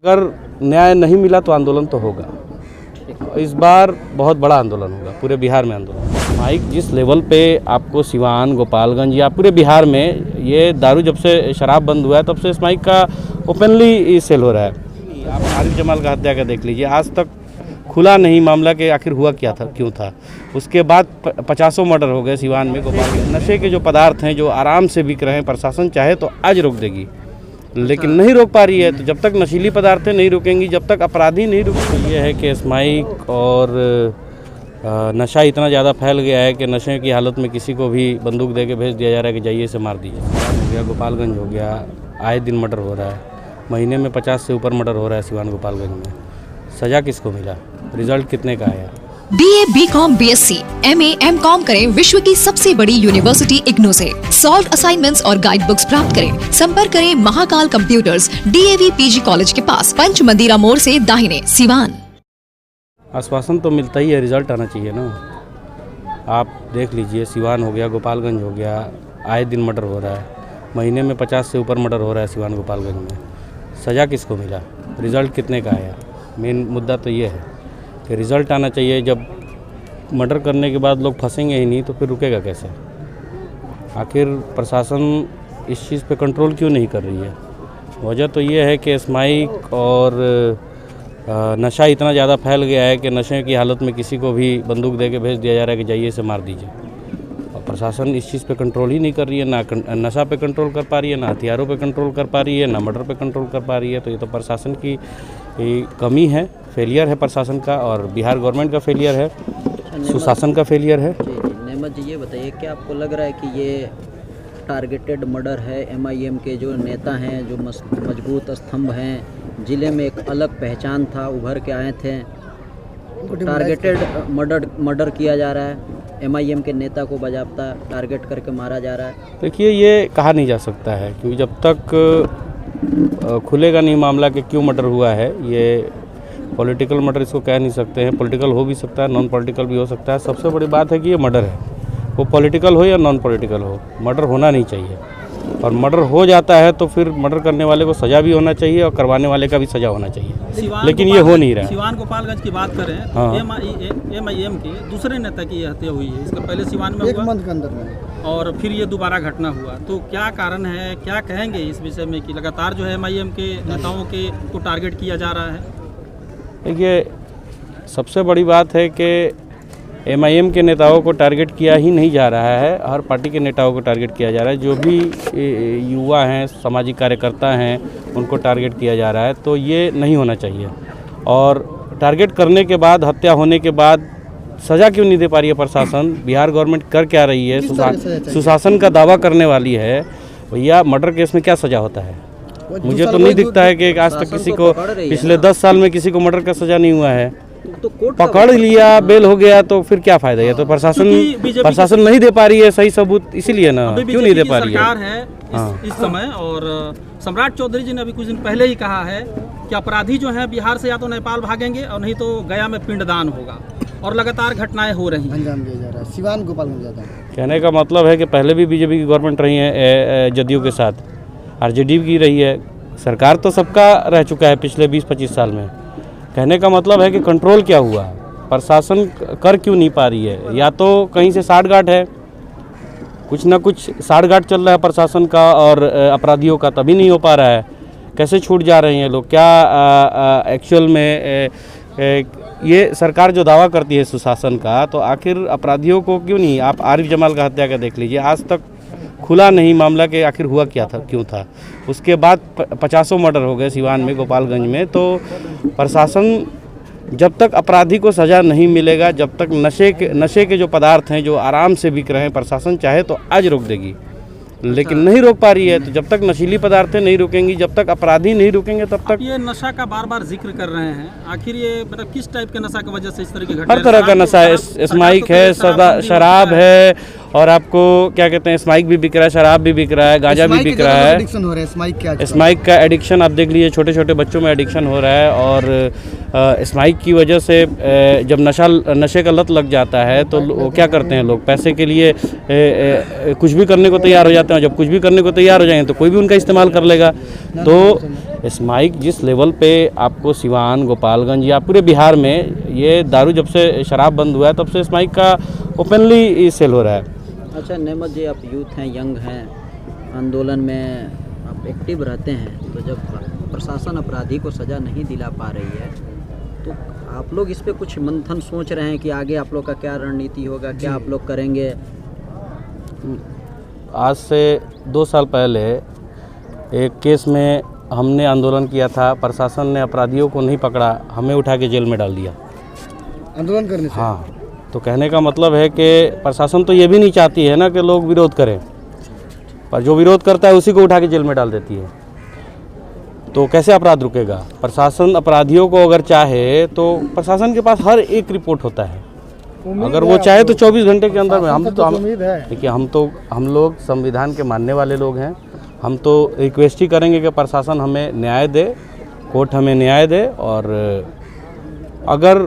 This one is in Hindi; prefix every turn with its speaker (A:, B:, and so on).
A: अगर न्याय नहीं मिला तो आंदोलन तो होगा। इस बार बहुत बड़ा आंदोलन होगा, पूरे बिहार में आंदोलन। माइक जिस लेवल पे आपको सिवान, गोपालगंज या पूरे बिहार में ये दारू जब से शराब बंद हुआ है तब से इस माइक का ओपनली सेल हो रहा है। आप आरिफ जमाल का हत्या का देख लीजिए, आज तक खुला नहीं मामला कि आखिर हुआ क्या था, क्यों था। उसके बाद 50 मर्डर हो गए सिवान में, गोपालगंज। नशे के जो पदार्थ हैं जो आराम से बिक रहे हैं, प्रशासन चाहे तो आज रोक देगी लेकिन नहीं रोक पा रही है। तो जब तक नशीली पदार्थें नहीं रुकेंगी, जब तक अपराधी नहीं रुकेंगे। ये है कि स्माइक और नशा इतना ज़्यादा फैल गया है कि नशे की हालत में किसी को भी बंदूक दे के भेज दिया जा रहा है कि जाइए से मार दीजिए। हो गया, गोपालगंज हो गया, आए दिन मर्डर हो रहा है, महीने में 50 से ऊपर मर्डर हो रहा है सिवान गोपालगंज में। सज़ा किसको मिला, रिजल्ट कितने का आया।
B: BA, BCom, BSc, MA, MCom करें विश्व की सबसे बड़ी यूनिवर्सिटी इग्नू से। सॉल्व असाइनमेंट्स और गाइड बुक्स प्राप्त करें। संपर्क करें Mahakal computers, DAV PG college के पास, पंच मंदिरा मोड़ से दाहिने, सिवान।
A: आश्वासन तो मिलता ही है, रिजल्ट आना चाहिए ना। आप देख लीजिए, सिवान हो गया, गोपालगंज हो गया, आए दिन मर्डर हो रहा है, महीने में 50 से ऊपर मर्डर हो रहा है सिवान गोपालगंज में। सज़ा किसको मिला, रिजल्ट कितने का आया। मेन मुद्दा तो ये है कि रिज़ल्ट आना चाहिए। जब मर्डर करने के बाद लोग फंसेंगे ही नहीं तो फिर रुकेगा कैसे। आखिर प्रशासन इस चीज़ पे कंट्रोल क्यों नहीं कर रही है। वजह तो ये है कि स्माइक और नशा इतना ज़्यादा फैल गया है कि नशे की हालत में किसी को भी बंदूक दे के भेज दिया जा रहा है कि जाइए से मार दीजिए। और प्रशासन इस चीज़ पे कंट्रोल ही नहीं कर रही है, ना नशा पे कंट्रोल कर पा रही है, ना हथियारों पे कंट्रोल कर पा रही है, ना मर्डर पे कंट्रोल कर पा रही है। तो ये तो प्रशासन की कमी है, फेलियर है प्रशासन का, और बिहार गवर्नमेंट का फेलियर है, सुशासन का फेलियर है।
C: नेमत जी, ये बताइए क्या आपको लग रहा है कि ये टारगेटेड मर्डर है। MIM के जो नेता हैं, जो मजबूत स्तंभ हैं, ज़िले में एक अलग पहचान था, उभर के आए थे, टारगेटेड मर्डर किया जा रहा है। MIM के नेता को बाज़ाब्ता टारगेट करके मारा जा रहा है।
A: देखिए, ये कहा नहीं जा सकता है क्योंकि जब तक खुलेगा नहीं मामला कि क्यों मर्डर हुआ है। ये पॉलिटिकल मर्डर इसको कह नहीं सकते हैं, पॉलिटिकल हो भी सकता है, नॉन पॉलिटिकल भी हो सकता है। सबसे बड़ी बात है कि ये मर्डर है, वो पॉलिटिकल हो या नॉन पॉलिटिकल हो, मर्डर होना नहीं चाहिए। और मर्डर हो जाता है तो फिर मर्डर करने वाले को सज़ा भी होना चाहिए और करवाने वाले का भी सज़ा होना चाहिए, लेकिन ये हो नहीं रहा है।
D: सिवान गोपालगंज की बात करें तो
A: हाँ।
D: MIM के दूसरे नेता की ये हत्या हुई है। इसके पहले सिवान में हुआ,
E: मंथ के अंदर में,
D: और फिर ये दोबारा घटना हुआ। तो क्या कारण है, क्या कहेंगे इस विषय में कि लगातार जो है MIM के नेताओं के को टारगेट किया जा रहा है।
A: देखिए, सबसे बड़ी बात है कि MIM के नेताओं को टारगेट किया ही नहीं जा रहा है, हर पार्टी के नेताओं को टारगेट किया जा रहा है। जो भी युवा हैं, सामाजिक कार्यकर्ता हैं, उनको टारगेट किया जा रहा है। तो ये नहीं होना चाहिए। और टारगेट करने के बाद, हत्या होने के बाद सज़ा क्यों नहीं दे पा रही है प्रशासन। बिहार गवर्नमेंट कर क्या रही है, सुशासन का दावा करने वाली है। भैया, मर्डर केस में क्या सज़ा होता है। मुझे तो नहीं दिखता है कि आज तक किसी को, पिछले 10 साल में किसी को मर्डर का सज़ा नहीं हुआ है।
C: तो
A: पकड़ लिया, बेल हो गया तो फिर क्या फायदा है। तो प्रशासन नहीं दे पा रही है सही सबूत, इसीलिए ना, क्यों नहीं दे पा रही है।
D: सरकार है इस समय, और सम्राट चौधरी जी ने अभी कुछ दिन पहले ही कहा है कि अपराधी जो हैं बिहार से या तो नेपाल भागेंगे और नहीं तो गया में पिंडदान होगा। और लगातार घटनाएं हो रही हैं,
E: अंजाम दिया जा रहा है। सिवान गोपालगंज ज़्यादा
A: कहने का मतलब है कि पहले भी बीजेपी की गवर्नमेंट रही है, जदयू के साथ RJD की रही है। सरकार तो सबका रह चुका है पिछले 20-25 साल में। कहने का मतलब है कि कंट्रोल क्या हुआ, प्रशासन कर क्यों नहीं पा रही है। या तो कहीं से साठगांठ है, कुछ ना कुछ साठगांठ चल रहा है प्रशासन का और अपराधियों का, तभी नहीं हो पा रहा है। कैसे छूट जा रहे हैं लोग, क्या एक्चुअल में ये सरकार जो दावा करती है सुशासन का, तो आखिर अपराधियों को क्यों नहीं। आप आरिफ जमाल का हत्या का देख लीजिए, आज तक खुला नहीं मामला कि आखिर हुआ क्या था, क्यों था। उसके बाद 50 मर्डर हो गए सिवान में, गोपालगंज में। तो प्रशासन जब तक अपराधी को सज़ा नहीं मिलेगा, जब तक नशे के जो पदार्थ हैं जो आराम से बिक रहे हैं, प्रशासन चाहे तो आज रोक देगी लेकिन नहीं रोक पा रही है। तो जब तक नशीली पदार्थें नहीं रुकेंगी, जब तक अपराधी नहीं रुकेंगे, तब तक।
D: ये नशा का बार बार जिक्र कर रहे हैं, आखिर ये मतलब किस टाइप के नशा की वजह से इस तरह की घटना।
A: हर तरह का नशा है, स्माइक है, शराब है, और आपको क्या कहते हैं, स्माइक भी बिक रहा है, शराब भी बिक रहा है, गांजा भी बिक रहा है। स्माइक का एडिक्शन आप देख लीजिए, छोटे छोटे बच्चों में एडिक्शन हो रहा है। और स्माइक की वजह से जब नशे का लत लग जाता है तो वो क्या करते हैं लोग, पैसे के लिए कुछ भी करने को तैयार हो जाते हैं। जब कुछ भी करने को तैयार हो जाएंगे तो कोई भी उनका इस्तेमाल कर लेगा। तो स्माइक जिस लेवल पे आपको सिवान, गोपालगंज या पूरे बिहार में ये दारू जब से शराब बंद हुआ है तब से स्माइक का ओपनली सेल हो रहा है।
C: अच्छा नेमत जी, आप यूथ हैं, यंग हैं, आंदोलन में आप एक्टिव रहते हैं, तो जब प्रशासन अपराधी को सज़ा नहीं दिला पा रही है तो आप लोग इस पे कुछ मंथन सोच रहे हैं कि आगे आप लोग का क्या रणनीति होगा, क्या आप लोग करेंगे?
A: आज से 2 साल पहले एक केस में हमने आंदोलन किया था, प्रशासन ने अपराधियों को नहीं पकड़ा, हमें उठा के जेल में डाल दिया
E: आंदोलन करने से।
A: हाँ, तो कहने का मतलब है कि प्रशासन तो ये भी नहीं चाहती है ना कि लोग विरोध करें, पर जो विरोध करता है उसी को उठा के जेल में डाल देती है। तो कैसे अपराध रुकेगा? प्रशासन अपराधियों को अगर चाहे तो प्रशासन के पास हर एक रिपोर्ट होता है, अगर वो चाहे तो 24 घंटे के अंदर में देखिए हम लोग संविधान के मानने वाले लोग हैं। हम तो रिक्वेस्ट ही करेंगे कि प्रशासन हमें न्याय दे, कोर्ट हमें न्याय दे, और अगर